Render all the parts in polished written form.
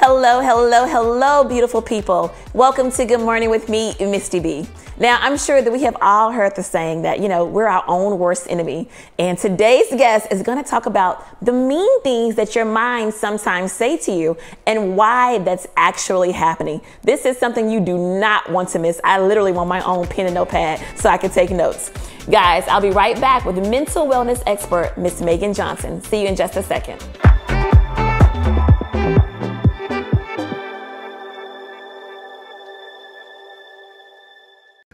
Hello, hello, hello, beautiful people. Welcome to Good Morning with me, Misti B. Now, I'm sure that we have all heard the saying that, we're our own worst enemy. And today's guest is going to talk about the mean things that your mind sometimes say to you and why that's actually happening. This is something you do not want to miss. I literally want my own pen and notepad so I can take notes. Guys, I'll be right back with mental wellness expert, Miss Meaghan Johnson. See you in just a second.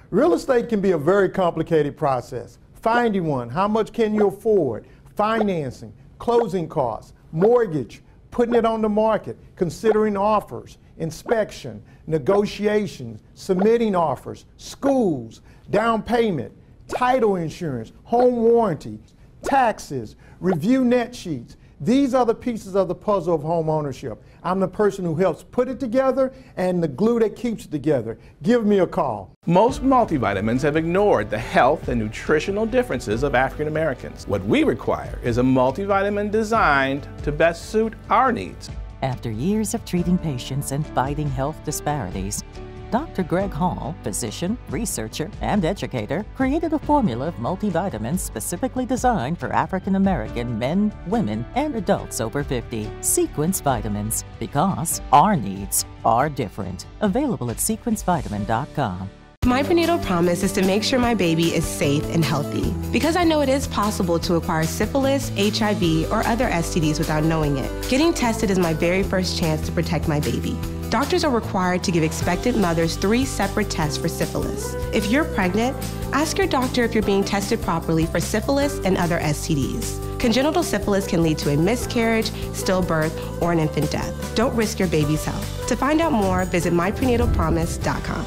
Real estate can be a very complicated process. Finding one, how much can you afford? Financing, closing costs, mortgage, putting it on the market, considering offers, inspection, negotiations, submitting offers, schools, down payment, title insurance, home warranty, taxes, review net sheets. These are the pieces of the puzzle of home ownership. I'm the person who helps put it together and the glue that keeps it together. Give me a call. Most multivitamins have ignored the health and nutritional differences of African Americans. What we require is a multivitamin designed to best suit our needs. After years of treating patients and fighting health disparities, Dr. Greg Hall, physician, researcher, and educator, created a formula of multivitamins specifically designed for African American men, women, and adults over 50. Sequence Vitamins, because our needs are different. Available at sequencevitamin.com. My prenatal promise is to make sure my baby is safe and healthy, because I know it is possible to acquire syphilis, HIV, or other STDs without knowing it. Getting tested is my very first chance to protect my baby. Doctors are required to give expectant mothers 3 separate tests for syphilis. If you're pregnant, ask your doctor if you're being tested properly for syphilis and other STDs. Congenital syphilis can lead to a miscarriage, stillbirth, or an infant death. Don't risk your baby's health. To find out more, visit myprenatalopromise.com.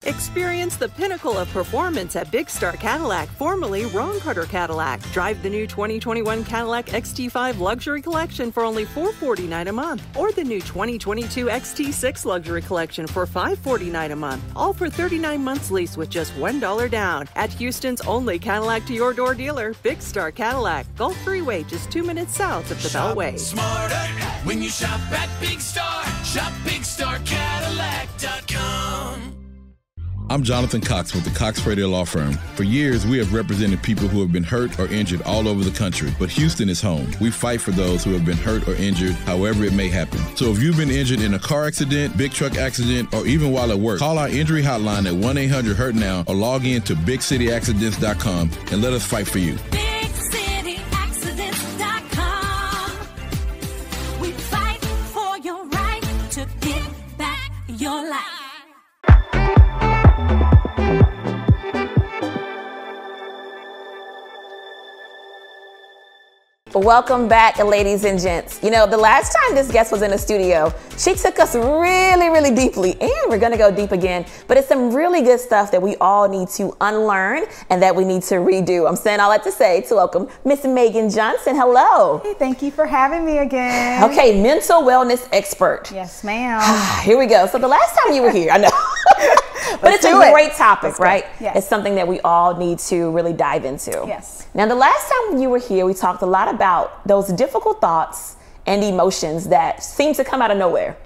Experience the pinnacle of performance at Big Star Cadillac, formerly Ron Carter Cadillac. Drive the new 2021 Cadillac XT5 Luxury Collection for only $449 a month, or the new 2022 XT6 Luxury Collection for $549 a month, all for 39 months lease with just $1 down. At Houston's only Cadillac to your door dealer, Big Star Cadillac, Gulf Freeway, just 2 minutes south of the Beltway. Smarter when you shop at Big Star. Shop BigStarCadillac.com. I'm Jonathan Cox with the Cox Radio Law Firm. For years, we have represented people who have been hurt or injured all over the country, but Houston is home. We fight for those who have been hurt or injured, however it may happen. So if you've been injured in a car accident, big truck accident, or even while at work, call our injury hotline at 1-800-HURT-NOW or log in to BigCityAccidents.com and let us fight for you. BigCityAccidents.com. We fight for your right to get back your life. Welcome back, ladies and gents. The last time this guest was in the studio, she took us really, really deeply, and we're gonna go deep again, but it's some really good stuff that we all need to unlearn and that we need to redo. I'm saying all that to say to welcome Miss Meaghan Johnson. Hello. Hey, thank you for having me again. Okay, mental wellness expert. Yes, ma'am. Here we go. So the last time you were here, I know. But it's a great topic, right? Yes. It's something that we all need to really dive into. Yes. Now, the last time you were here, we talked a lot about those difficult thoughts and emotions that seem to come out of nowhere,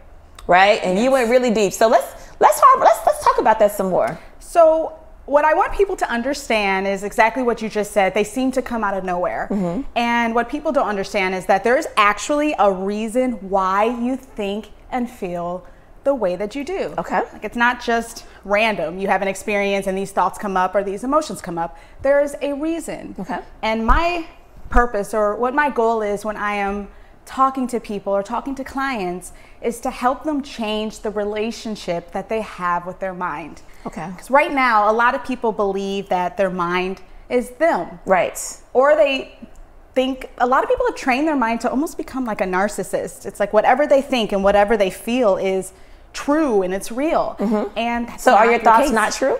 right? And you went really deep. So let's talk about that some more. So what I want people to understand is exactly what you just said. They seem to come out of nowhere. Mm-hmm. And what people don't understand is that there's actually a reason why you think and feel the way that you do. Okay. Like, it's not just random. You have an experience and these thoughts come up or these emotions come up. There is a reason. Okay. And my purpose, or what my goal is when I am talking to people or talking to clients, is to help them change the relationship that they have with their mind. Okay. Because right now, a lot of people believe that their mind is them. Right. Or they think, a lot of people have trained their mind to almost become like a narcissist. It's like whatever they think and whatever they feel is true and it's real. Mm-hmm. And so are your thoughts not true?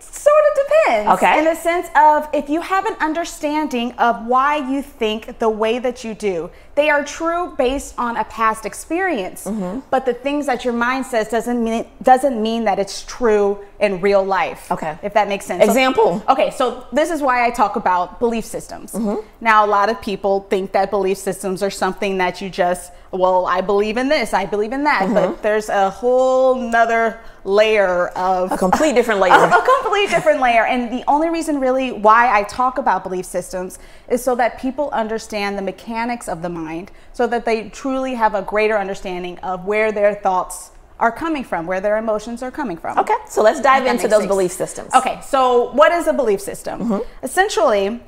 Sort of depends. Okay. In the sense of if you have an understanding of why you think the way that you do, they are true based on a past experience. But the things that your mind says doesn't mean that it's true in real life. Okay. If that makes sense. Example. So this is why I talk about belief systems. Now, a lot of people think that belief systems are something that you just, well, I believe in this, I believe in that, but there's a whole nother layer of a complete different layer. A complete different layer. And the only reason really why I talk about belief systems is so that people understand the mechanics of the mind, so that they truly have a greater understanding of where their thoughts are coming from, where their emotions are coming from. Okay, so let's dive into those belief systems. Okay, so what is a belief system? Essentially,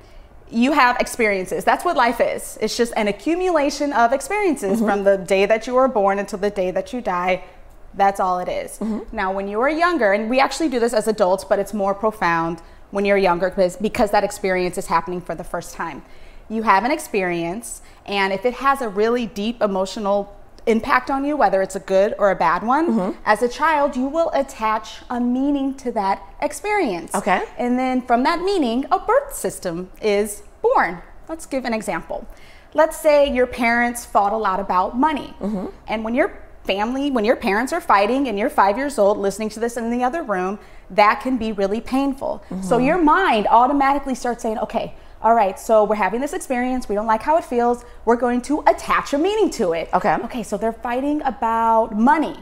you have experiences. That's what life is. It's just an accumulation of experiences from the day that you were born until the day that you die. That's all it is. Now, when you were younger, and we actually do this as adults, but it's more profound when you're younger because that experience is happening for the first time. You have an experience, and if it has a really deep emotional impact on you, whether it's a good or a bad one, as a child, you will attach a meaning to that experience. Okay. And then from that meaning, a birth system is born. Let's give an example. Let's say your parents fought a lot about money. And when your parents are fighting and you're 5 years old listening to this in the other room, that can be really painful. So your mind automatically starts saying, okay, all right, so we're having this experience. We don't like how it feels. We're going to attach a meaning to it. Okay, so they're fighting about money.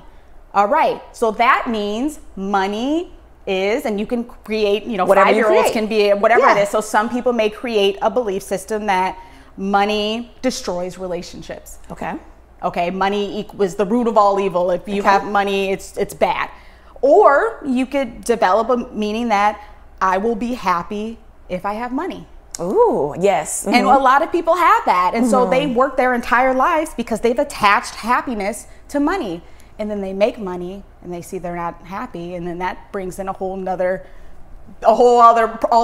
All right, so that means money is, and you can create, whatever 5-year-olds can be whatever it is. So some people may create a belief system that money destroys relationships. Okay, money was the root of all evil. If you have money, it's bad. Or you could develop a meaning that I will be happy if I have money. Ooh, yes. And a lot of people have that. And so they work their entire lives because they've attached happiness to money. And then they make money and they see they're not happy. And then that brings in all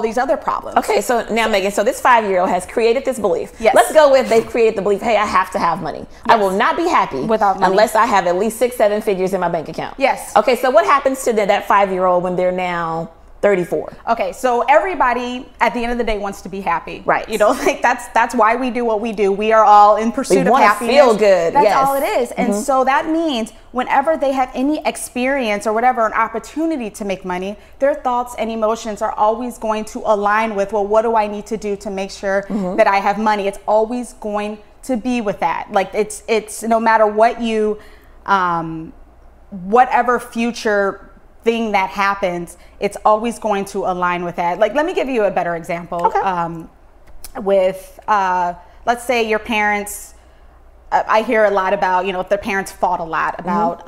these other problems. Okay, so now Meaghan, so this 5-year-old has created this belief. Yes. Let's go with they've created the belief, hey, I have to have money. I will not be happy without money unless I have at least 6-7 figures in my bank account. Yes. Okay, so what happens to that 5-year-old when they're now 34? Okay, so everybody at the end of the day wants to be happy. Right. That's why we do what we do. We are all in pursuit of happiness. Feel good. That's all it is. And so that means whenever they have any experience or whatever, an opportunity to make money, their thoughts and emotions are always going to align with, well, what do I need to do to make sure that I have money? It's always going to be with that. Like it's no matter what you, whatever future thing that happens, it's always going to align with that. Like, let me give you a better example. With let's say your parents, I hear a lot about, if their parents fought a lot about,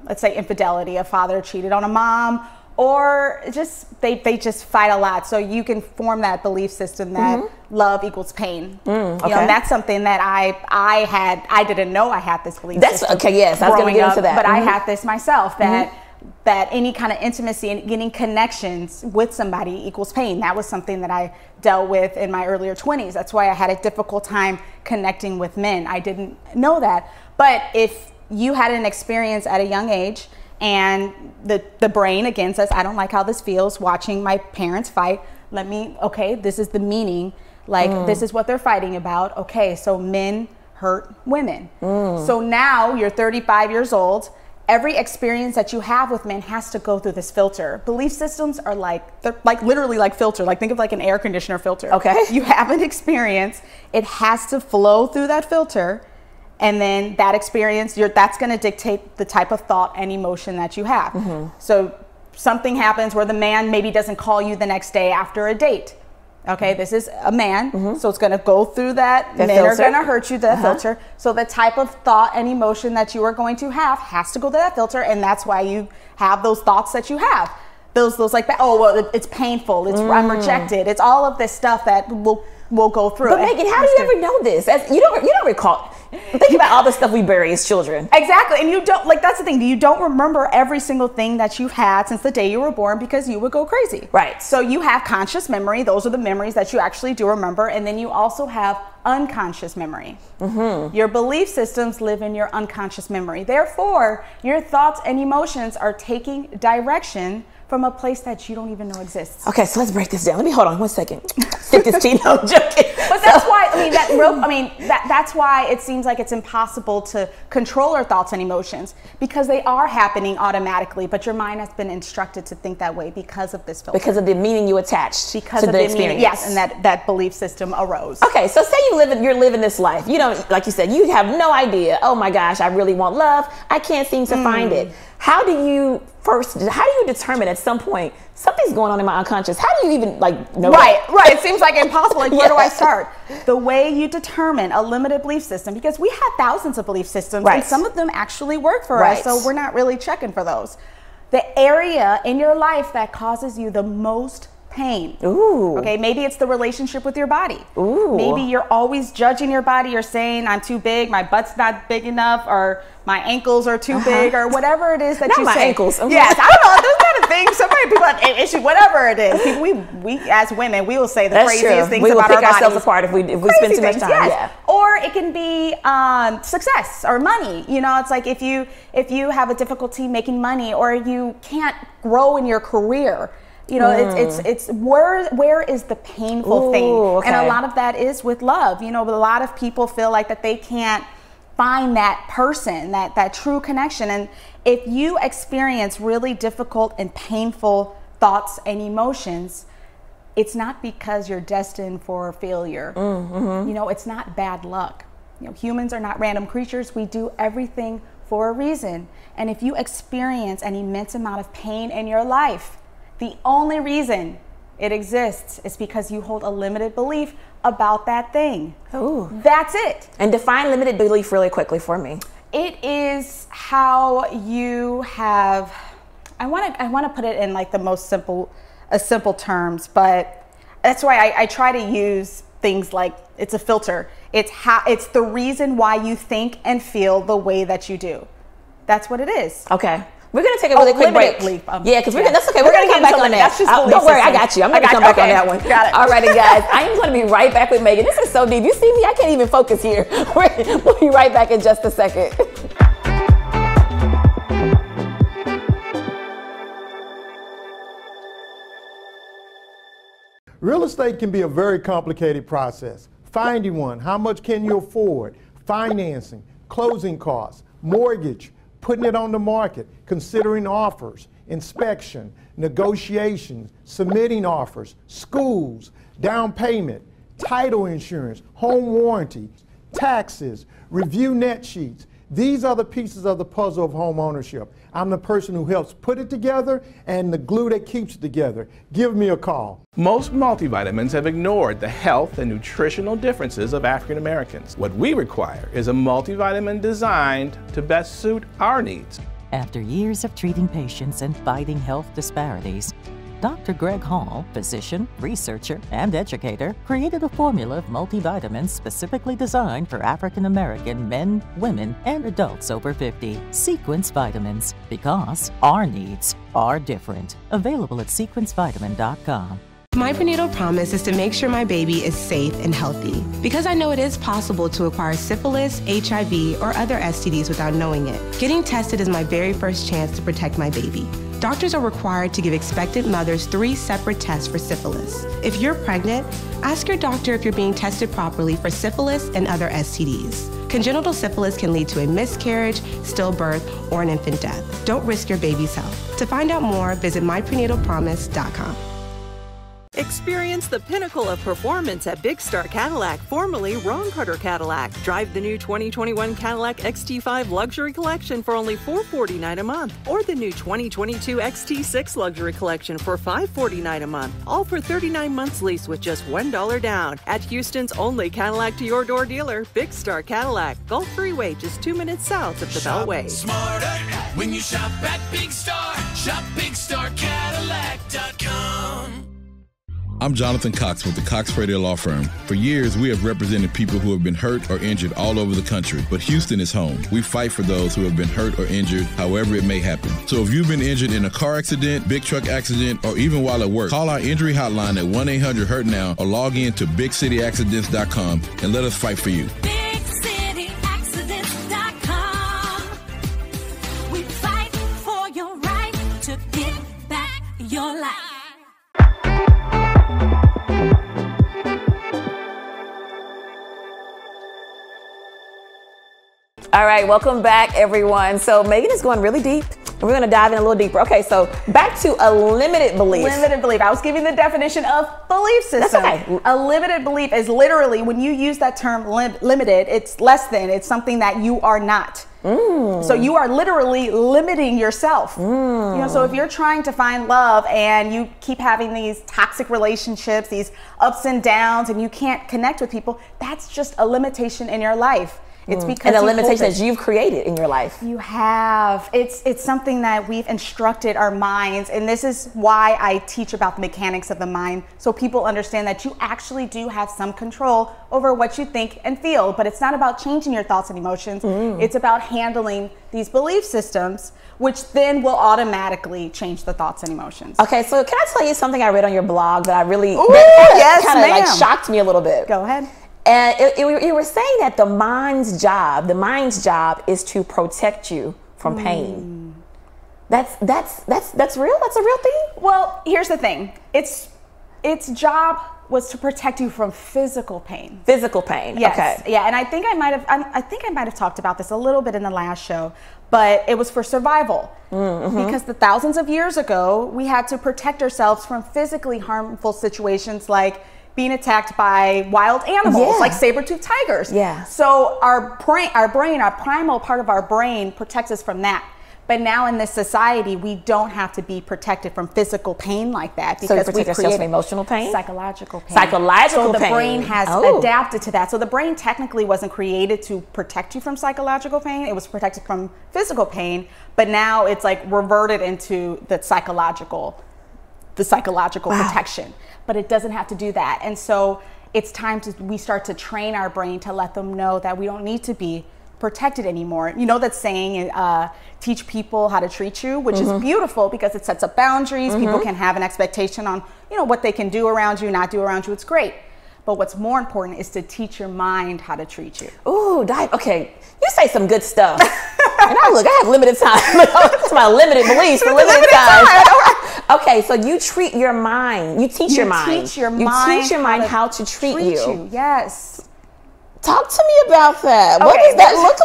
let's say infidelity, a father cheated on a mom, or just they just fight a lot. So you can form that belief system that love equals pain. And that's something that I didn't know I had this belief system. Okay, yes, I was going to get into that. But I had this myself, that any kind of intimacy and getting connections with somebody equals pain. That was something that I dealt with in my earlier 20s. That's why I had a difficult time connecting with men. I didn't know that. But if you had an experience at a young age and the brain again says, I don't like how this feels watching my parents fight. This is the meaning. This is what they're fighting about. Okay, so men hurt women. So now you're 35 years old. Every experience that you have with men has to go through this filter. Belief systems are they're literally like filter. Think of an air conditioner filter. Okay. You have an experience, it has to flow through that filter, and then that experience, that's going to dictate the type of thought and emotion that you have. So something happens where the man maybe doesn't call you the next day after a date. Okay, this is a man, so it's going to go through that. Men are going to hurt you, that filter. So the type of thought and emotion that you are going to have has to go to that filter, and that's why you have those thoughts that you have. Those like that. Oh, well, it's painful. I'm rejected. It's all of this stuff that will go through. But Meaghan, how do you ever know this? You don't recall. Think about all the stuff we bury as children. Exactly, and you don't that's the thing. You don't remember every single thing that you've had since the day you were born because you would go crazy. Right. So you have conscious memory. Those are the memories that you actually do remember, and then you also have unconscious memory. Your belief systems live in your unconscious memory. Therefore, your thoughts and emotions are taking direction from a place that you don't even know exists. Okay, so let's break this down. Let me hold on 1 second. Stick this tea. No, I'm joking. But that's why, that's why it seems like it's impossible to control our thoughts and emotions, because they are happening automatically, but your mind has been instructed to think that way because of this filter. Because of the meaning you attached to the experience. Yes, and that belief system arose. Okay, so say you're living this life. You know, like you said, you have no idea. Oh my gosh, I really want love. I can't seem to find it. How do you determine at some point something's going on in my unconscious? How do you even know? Right. It seems like impossible. Like, where do I start? The way you determine a limited belief system, because we have thousands of belief systems, and some of them actually work for us, so we're not really checking for those. The area in your life that causes you the most pain. Ooh. Okay, maybe it's the relationship with your body. Ooh. Maybe you're always judging your body. You're saying, I'm too big, my butt's not big enough, or my ankles are too big, or whatever it is that you say. Not my ankles. Yes, I don't know. There's not a thing. So many people have an issue, whatever it is. People, we as women, we will say the craziest things about our bodies. We will pick ourselves apart if we spend too much time. Yes. Yeah. Or it can be success or money. You know, it's like if you have a difficulty making money, or you can't grow in your career. You know, it's where is the painful thing? Okay. And a lot of that is with love. You know, but a lot of people feel like that they can't find that person, that true connection. And if you experience really difficult and painful thoughts and emotions, it's not because you're destined for failure. You know, it's not bad luck. You know, humans are not random creatures. We do everything for a reason. And if you experience an immense amount of pain in your life, the only reason it exists is because you hold a limited belief about that thing. Ooh. That's it. And define limited belief really quickly for me. It is how you have, I want to put it in like the most simple terms, but that's why I try to use things like it's a filter. It's the reason why you think and feel the way that you do. That's what it is. Okay. We're going to take a really quick break. Yeah, because that's okay. We're going to come back on that. Don't worry, I got you. I'm going to come back on that one. Got it. All righty, guys. I am going to be right back with Meaghan. This is so deep. You see me? I can't even focus here. We'll be right back in just a second. Real estate can be a very complicated process. Finding one, how much can you afford? Financing, closing costs, mortgage, putting it on the market, considering offers, inspection, negotiations, submitting offers, schools, down payment, title insurance, home warranty, taxes, review net sheets. These are the pieces of the puzzle of home ownership. I'm the person who helps put it together and the glue that keeps it together. Give me a call. Most multivitamins have ignored the health and nutritional differences of African Americans. What we require is a multivitamin designed to best suit our needs. After years of treating patients and fighting health disparities, Dr. Greg Hall, physician, researcher, and educator, created a formula of multivitamins specifically designed for African American men, women, and adults over 50. Sequence Vitamins, because our needs are different. Available at sequencevitamin.com. My prenatal promise is to make sure my baby is safe and healthy, because I know it is possible to acquire syphilis, HIV, or other STDs without knowing it. Getting tested is my very first chance to protect my baby. Doctors are required to give expectant mothers 3 separate tests for syphilis. If you're pregnant, ask your doctor if you're being tested properly for syphilis and other STDs. Congenital syphilis can lead to a miscarriage, stillbirth, or an infant death. Don't risk your baby's health. To find out more, visit myprenatalpromise.com. Experience the pinnacle of performance at Big Star Cadillac, formerly Ron Carter Cadillac. Drive the new 2021 Cadillac XT5 Luxury Collection for only $449 a month, or the new 2022 XT6 Luxury Collection for $549 a month, all for 39 months lease with just $1 down. At Houston's only Cadillac to your door dealer, Big Star Cadillac, Gulf Freeway, just 2 minutes south of the Beltway. Smarter when you shop at Big Star. Shop BigStarCadillac.com. I'm Jonathan Cox with the Cox Radio Law Firm. For years, we have represented people who have been hurt or injured all over the country, but Houston is home. We fight for those who have been hurt or injured, however it may happen. So if you've been injured in a car accident, big truck accident, or even while at work, call our injury hotline at 1-800-HURT-NOW or log in to BigCityAccidents.com and let us fight for you. BigCityAccidents.com. We fight for your right to get back All right, welcome back, everyone. So Meaghan is going really deep. We're going to dive in a little deeper. Okay, so back to a limited belief. Limited belief. I was giving the definition of belief system. That's okay. A limited belief is literally, when you use that term limited, it's less than. It's something that you are not. So you are literally limiting yourself. You know, so if you're trying to find love and you keep having these toxic relationships, these ups and downs, and you can't connect with people, that's just a limitation in your life. It's because and a limitation that you've created in your life. You have. It's something that we've instructed our minds, and this is why I teach about the mechanics of the mind, so people understand that you actually do have some control over what you think and feel. But it's not about changing your thoughts and emotions. It's about handling these belief systems, which then will automatically change the thoughts and emotions. Okay, so can I tell you something I read on your blog that I really yes, kind of like shocked me a little bit? Go ahead. And you were saying that the mind's job is to protect you from pain. That's real? That's a real thing? Well, here's the thing. Its job was to protect you from physical pain. Physical pain. Yes. Okay. Yeah, and I think I might have talked about this a little bit in the last show, but it was for survival. Because the thousands of years ago, we had to protect ourselves from physically harmful situations like being attacked by wild animals like saber-toothed tigers. Yeah. So our primal part of our brain protects us from that. But now in this society, we don't have to be protected from physical pain like that, because we protect ourselves from emotional pain? Psychological pain. Psychological pain. So the brain has adapted to that. So the brain technically wasn't created to protect you from psychological pain. It was protected from physical pain. But now it's like reverted into the psychological protection. But it doesn't have to do that. And so it's time we start to train our brain to let them know that we don't need to be protected anymore. You know that saying, teach people how to treat you, which is beautiful because it sets up boundaries. People can have an expectation on, what they can do around you, not do around you. It's great. But what's more important is to teach your mind how to treat you. Ooh, okay. You say some good stuff. And I have limited time. It's my limited beliefs for limited time. Okay, so you treat your mind. You teach your mind. You teach your mind how to treat you. Yes. Talk to me about that. What does that look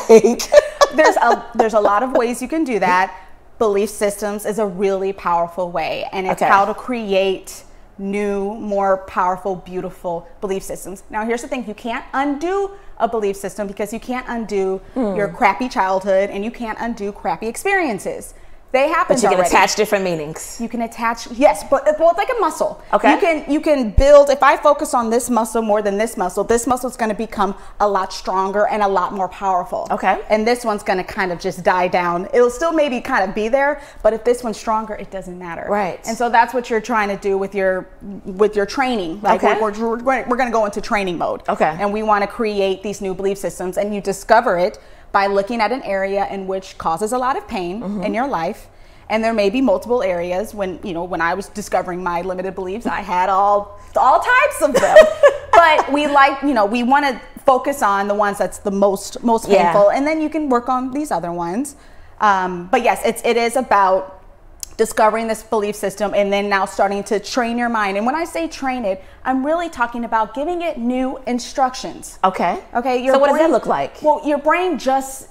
like? There's a lot of ways you can do that. Belief systems is a really powerful way, and it's how to create new, more powerful, beautiful belief systems. Now, here's the thing. You can't undo a belief system because you can't undo your crappy childhood, and you can't undo crappy experiences. They happen. But you can attach different meanings. You can attach, yes, but it's like a muscle. Okay. You can build. If I focus on this muscle more than this muscle is going to become a lot stronger and a lot more powerful. Okay. And this one's going to kind of just die down. It'll still maybe kind of be there, but if this one's stronger, it doesn't matter. Right. And so that's what you're trying to do with your training. Like we're going to go into training mode. Okay. And we want to create these new belief systems, and you discover it by looking at an area in which causes a lot of pain in your life. And there may be multiple areas. When I was discovering my limited beliefs, I had all types of them. But we want to focus on the ones that's the most painful, and then you can work on these other ones. But yes, it is about discovering this belief system and then now starting to train your mind. And when I say train it, I'm really talking about giving it new instructions. Okay. Okay. So what does that look like? Well, your brain just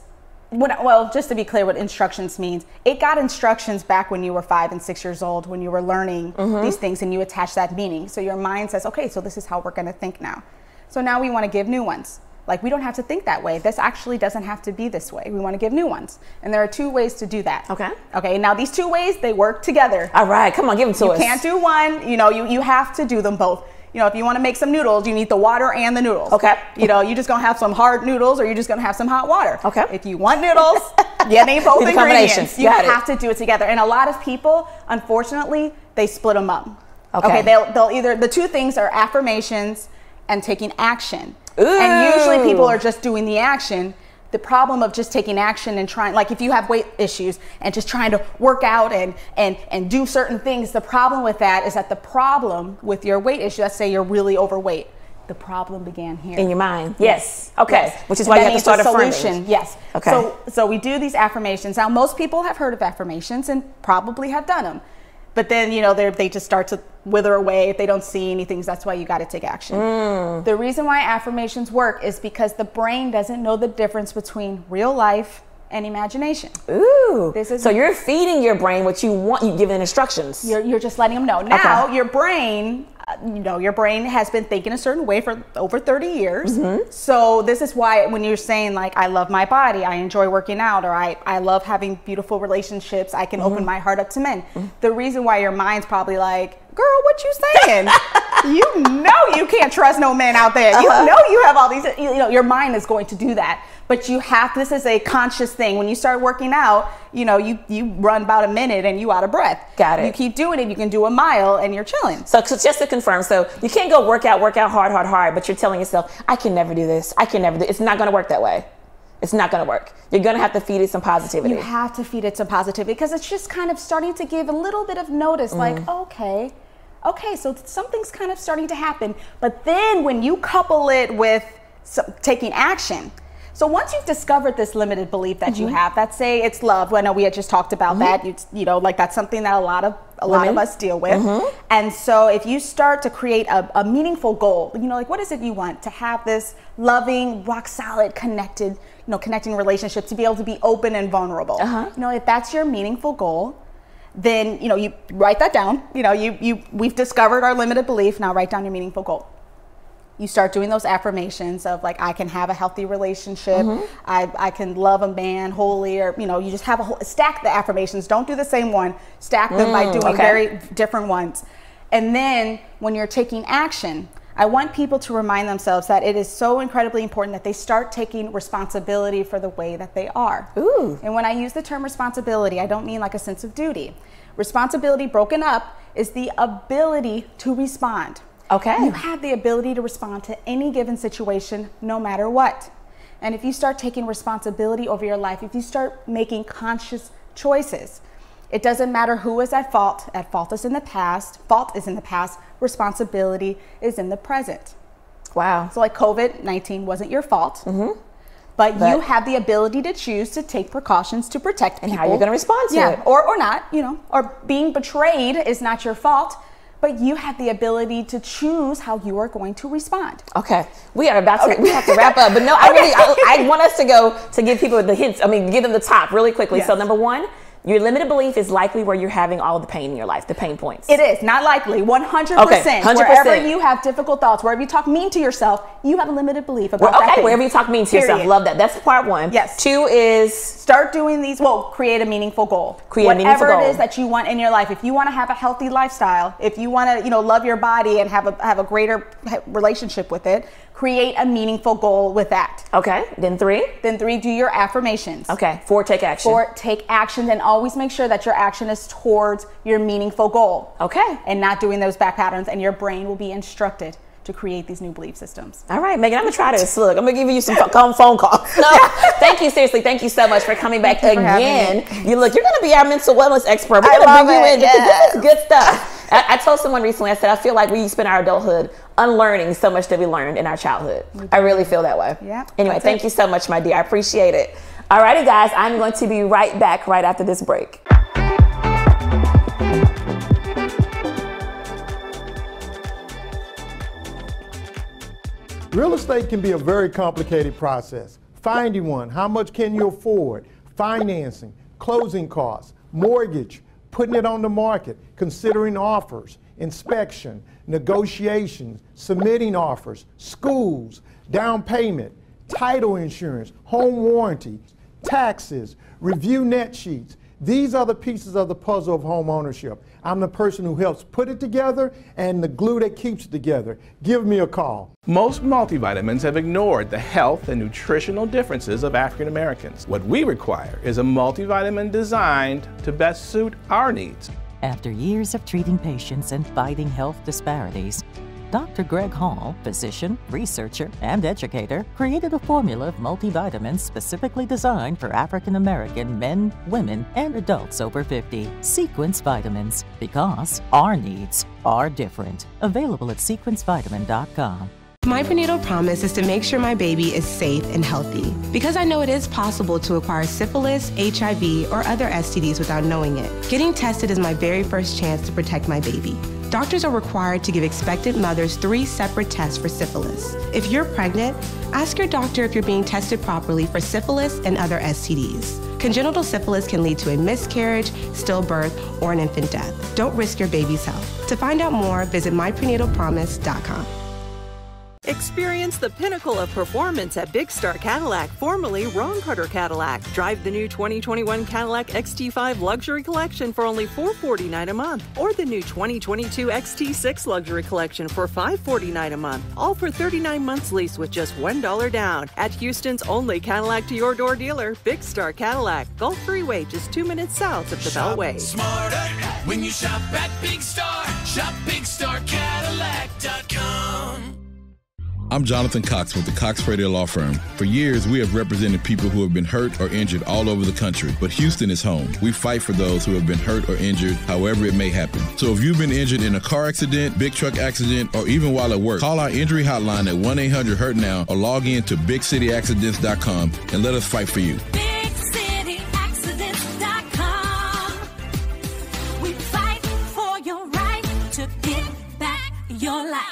to be clear what instructions means, it got instructions back when you were 5 and 6 years old, when you were learning these things, and you attach that meaning. So your mind says, okay, so this is how we're going to think now. So now we want to give new ones. Like, we don't have to think that way. This actually doesn't have to be this way. We want to give new ones. And there are 2 ways to do that. Okay. Okay, now these 2 ways, they work together. All right, come on, give them to us. You can't do one. You have to do them both. If you want to make some noodles, you need the water and the noodles. Okay. You're just going to have some hard noodles, or you're just going to have some hot water. Okay. If you want noodles, you need both ingredients. You have to do it together. And a lot of people, unfortunately, they split them up. Okay. They'll either, the 2 things are affirmations and taking action. Ooh. And usually people are just doing the action. The problem of just taking action and trying, like if you have weight issues and just trying to work out and do certain things, the problem with that is that the problem with your weight issue, let's say you're really overweight, the problem began here. In your mind. Yes. Okay. Yes. Which is why you have to start affirming. Solution. Yes. Okay. So we do these affirmations. Now, most people have heard of affirmations and probably have done them. But then, you know, they just start to wither away if they don't see anything. That's why you got to take action. The reason why affirmations work is because the brain doesn't know the difference between real life and imagination. Ooh. So you're feeding your brain what you want, you giving instructions. You're just letting them know. Now, your brain, you know, your brain has been thinking a certain way for over 30 years. So this is why when you're saying like, I love my body, I enjoy working out, or I love having beautiful relationships, I can open my heart up to men. The reason why your mind's probably like, girl, what you saying? You know you can't trust no man out there. You know you have all these, you know, your mind is going to do that. But you have, this is a conscious thing. When you start working out, you know, you run about a minute and you out of breath. Got it. You keep doing it, you can do a mile and you're chilling. So just to confirm, so you can't go work out hard, but you're telling yourself, I can never do this. I can never do, it's not going to work that way. It's not going to work. You're going to have to feed it some positivity. You have to feed it some positivity because it's just kind of starting to give a little bit of notice, like, okay, so something's kind of starting to happen. But then when you couple it with taking action, so once you've discovered this limited belief that you have, let's say it's love. Well, I know we had just talked about that. You know, like that's something that a lot of us deal with. And so if you start to create a meaningful goal, you know, like what is it you want? To have this loving, rock solid, connected, connecting relationship, to be able to be open and vulnerable. You know, if that's your meaningful goal, then, you know, you write that down. You know, we've discovered our limited belief. Now write down your meaningful goal. You start doing those affirmations of like, I can have a healthy relationship. I can love a man wholly, or, you know, you just have a whole, stack the affirmations. Don't do the same one. Stack them by doing very different ones. And then when you're taking action, I want people to remind themselves that it is so incredibly important that they start taking responsibility for the way that they are. Ooh. And when I use the term responsibility, I don't mean like a sense of duty. Responsibility broken up is the ability to respond. Okay. You have the ability to respond to any given situation, no matter what. And if you start taking responsibility over your life, if you start making conscious choices, it doesn't matter who is at fault. At fault is in the past. Fault is in the past. Responsibility is in the present. Wow. So like COVID-19 wasn't your fault. But you have the ability to choose to take precautions to protect people. And how you're going to respond to it. Or not, you know, or being betrayed is not your fault. But you have the ability to choose how you are going to respond. Okay, we are about to, we have to wrap up. But no, I want us to go to give people the hints. I mean, give them the top really quickly. Yes. So number one, your limited belief is likely where you're having all the pain in your life, the pain points. It is, not likely, 100%. Okay, 100%. Wherever you have difficult thoughts, wherever you talk mean to yourself, you have a limited belief about that thing. Wherever you talk mean to yourself, love that. That's part one. Yes. Two is? Start doing these, create a meaningful goal. Whatever it is that you want in your life. If you want to have a healthy lifestyle, if you want to, love your body and have a greater relationship with it, create a meaningful goal with that. Okay, then three? Then three, do your affirmations. Okay, four, take action. Four, take action, and always make sure that your action is towards your meaningful goal. Okay. And not doing those back patterns, and your brain will be instructed to create these new belief systems. All right, Meaghan, I'm gonna try this. Look, I'm gonna give you some phone calls. No, thank you, seriously. Thank you so much for coming back again. You're gonna be our mental wellness expert. We're gonna bring you in because this is good stuff. I told someone recently, I said, I feel like we spend our adulthood unlearning so much that we learned in our childhood. I really feel that way. Yeah. Anyway, thank you so much, my dear. I appreciate it. All righty, guys, I'm going to be right back right after this break. Real estate can be a very complicated process. Finding one, how much can you afford, financing, closing costs, mortgage, putting it on the market, considering offers, inspection, negotiations, submitting offers, schools, down payment, title insurance, home warranty, taxes, review net sheets. These are the pieces of the puzzle of home ownership. I'm the person who helps put it together and the glue that keeps it together. Give me a call. Most multivitamins have ignored the health and nutritional differences of African Americans. What we require is a multivitamin designed to best suit our needs. After years of treating patients and fighting health disparities, Dr. Greg Hall, physician, researcher, and educator, created a formula of multivitamins specifically designed for African American men, women, and adults over 50. Sequence Vitamins, because our needs are different. Available at sequencevitamin.com. My prenatal promise is to make sure my baby is safe and healthy because I know it is possible to acquire syphilis, HIV, or other STDs without knowing it. Getting tested is my very first chance to protect my baby. Doctors are required to give expectant mothers 3 separate tests for syphilis. If you're pregnant, ask your doctor if you're being tested properly for syphilis and other STDs. Congenital syphilis can lead to a miscarriage, stillbirth, or an infant death. Don't risk your baby's health. To find out more, visit myprenatalpromise.com. Experience the pinnacle of performance at Big Star Cadillac, formerly Ron Carter Cadillac. Drive the new 2021 Cadillac XT5 Luxury Collection for only $449 a month, or the new 2022 XT6 Luxury Collection for $549 a month, all for 39 months lease with just $1 down. At Houston's only Cadillac to your door dealer, Big Star Cadillac, Gulf Freeway, just 2 minutes south of the Beltway. Smarter when you shop at Big Star. Shop BigStarCadillac.com. I'm Jonathan Cox with the Cox Radio Law Firm. For years, we have represented people who have been hurt or injured all over the country, but Houston is home. We fight for those who have been hurt or injured, however it may happen. So if you've been injured in a car accident, big truck accident, or even while at work, call our injury hotline at 1-800-HURT-NOW or log in to BigCityAccidents.com and let us fight for you. BigCityAccidents.com. We fight for your right to get back your life.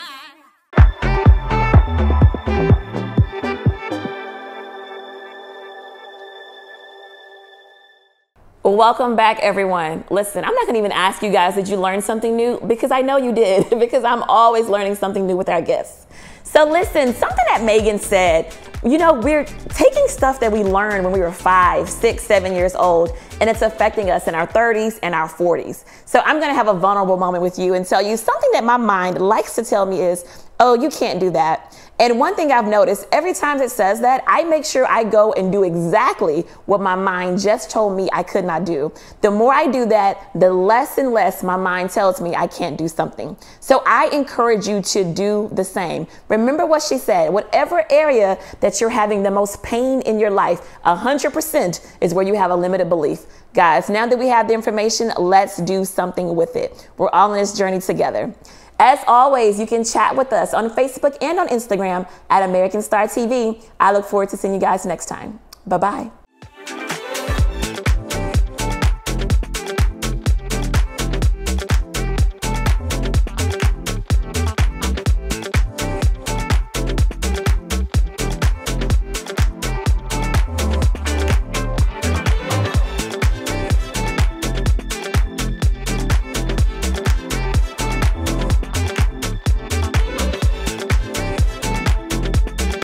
Welcome back, everyone. Listen, I'm not going to even ask you guys, did you learn something new? Because I know you did, because I'm always learning something new with our guests. So listen, something that Meaghan said, you know, we're taking stuff that we learned when we were 5, 6, 7 years old, and it's affecting us in our 30s and our 40s. So I'm going to have a vulnerable moment with you and tell you something that my mind likes to tell me is, oh, you can't do that. And one thing I've noticed, every time it says that, I make sure I go and do exactly what my mind just told me I could not do. The more I do that, the less and less my mind tells me I can't do something. So I encourage you to do the same. Remember what she said, whatever area that you're having the most pain in your life, 100% is where you have a limited belief. Guys, now that we have the information, let's do something with it. We're all on this journey together. As always, you can chat with us on Facebook and on Instagram at American Star TV. I look forward to seeing you guys next time. Bye-bye.